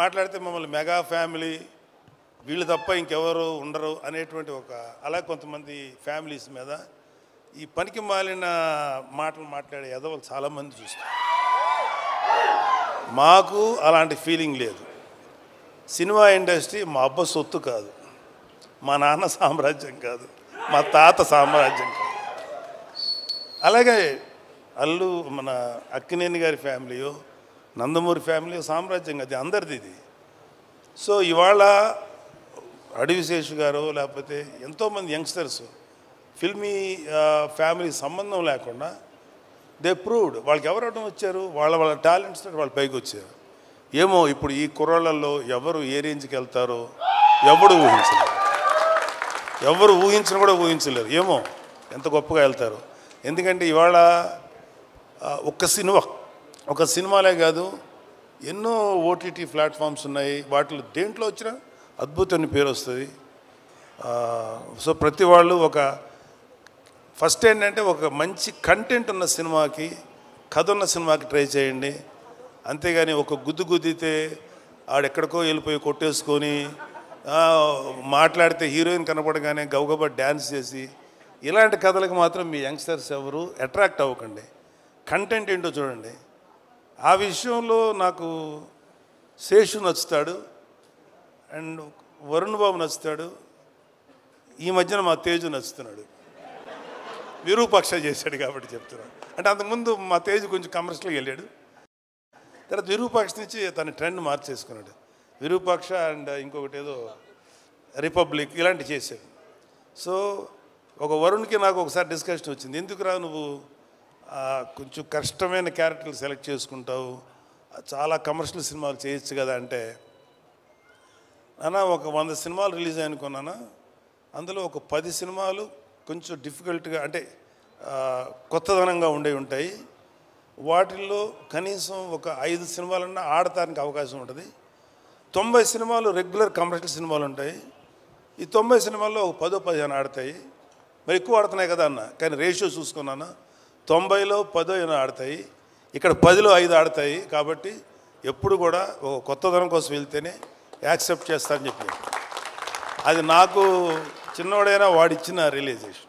మాట్లాడితే మమ్మల్ని mega family వీళ్ళు తప్ప ఇంకెవరు ఉండరు అనేటువంటి అలా కొంతమంది ఫ్యామిలీస్ మీద ఈ పనికి మాలిన మాటలు మాట్లాడే ఎదవలు చాలామంది చూస్తారు. మాకు అలాంటి ఫీలింగ్ లేదు. సినిమా ఇండస్ట్రీ మా అబ్బ సొత్తు కాదు, మా నాన్న సామ్రాజ్యం కాదు, మా తాత సామ్రాజ్యం కాదు. అలాగే మన అక్కినేని గారి ఫ్యామిలీయో నందమూరి ఫ్యామిలీ సామ్రాజ్యం అది అందరిది ఇది. సో ఇవాళ అడవిశేషు గారు లేకపోతే ఎంతోమంది యంగ్స్టర్స్ ఫిల్మీ ఫ్యామిలీ సంబంధం లేకుండా దే ప్రూవ్డ్ వాళ్ళకి ఎవరు అడ్డం వచ్చారు, వాళ్ళ టాలెంట్స్ వాళ్ళు పైకి వచ్చారు. ఏమో ఇప్పుడు ఈ కుర్రాళ్ళల్లో ఎవరు ఏ రేంజ్కి వెళ్తారో ఎవరు ఊహించను కూడా ఊహించలేరు. ఏమో ఎంత గొప్పగా వెళ్తారు. ఎందుకంటే ఇవాళ ఒక సినిమాలే కాదు, ఎన్నో ఓటీటీ ప్లాట్ఫామ్స్ ఉన్నాయి. వాటిలో దేంట్లో వచ్చినా అద్భుతమైన పేరు వస్తుంది. సో ప్రతి వాళ్ళు ఫస్ట్ ఏంటంటే ఒక మంచి కంటెంట్ ఉన్న సినిమాకి, కథ ఉన్న సినిమాకి ట్రై చేయండి. అంతేగాని ఒక గుద్దితే ఆడెక్కడికో వెళ్ళిపోయి కొట్టేసుకొని మాట్లాడితే హీరోయిన్ కనపడగానే గబగబా డ్యాన్స్ చేసి ఇలాంటి కథలకు మాత్రం మీ యంగ్స్టర్స్ ఎవరు అట్రాక్ట్ అవ్వకండి. కంటెంట్ ఏంటో చూడండి. ఆ విషయంలో నాకు శేషు నచ్చుతాడు అండ్ వరుణ్ బాబు నచ్చుతాడు. ఈ మధ్యన మా తేజు నచ్చుతున్నాడు. విరూపాక్ష చేశాడు కాబట్టి చెప్తున్నాడు. అంటే అంతకుముందు మా తేజు కొంచెం కమర్షియల్గా వెళ్ళాడు. తర్వాత విరూపాక్ష నుంచి తన ట్రెండ్ మార్చేసుకున్నాడు. విరూపాక్ష అండ్ ఇంకొకటి ఏదో రిపబ్లిక్ ఇలాంటివి చేశాడు. సో ఒక వరుణ్కి నాకు ఒకసారి డిస్కషన్ వచ్చింది, ఎందుకురా నువ్వు కొంచెం కష్టమైన క్యారెక్టర్లు సెలెక్ట్ చేసుకుంటావు, చాలా కమర్షియల్ సినిమాలు చేయొచ్చు కదా అంటే, నాన్న ఒక 100 సినిమాలు రిలీజ్ అనుకున్నానా, అందులో ఒక 10 సినిమాలు కొంచెం డిఫికల్ట్గా అంటే కొత్తదనంగా ఉంటాయి. వాటిల్లో కనీసం ఒక 5 సినిమాలన్నా ఆడటానికి అవకాశం ఉంటుంది. 90 సినిమాలు రెగ్యులర్ కమర్షియల్ సినిమాలు ఉంటాయి. ఈ 90 సినిమాల్లో ఒక 10-15 ఆడతాయి. మరి ఎక్కువ ఆడుతున్నాయి కదా అన్న, కానీ రేషియో చూసుకున్నాను 90లో 10 ఆడతాయి, ఇక్కడ 10లో 5 ఆడతాయి. కాబట్టి ఎప్పుడు కూడా ఒక కొత్తదనం కోసం వెళ్తేనే యాక్సెప్ట్ చేస్తానని చెప్పి, అది నాకు చిన్నవాడైనా వాడిచ్చిన రియలైజేషన్.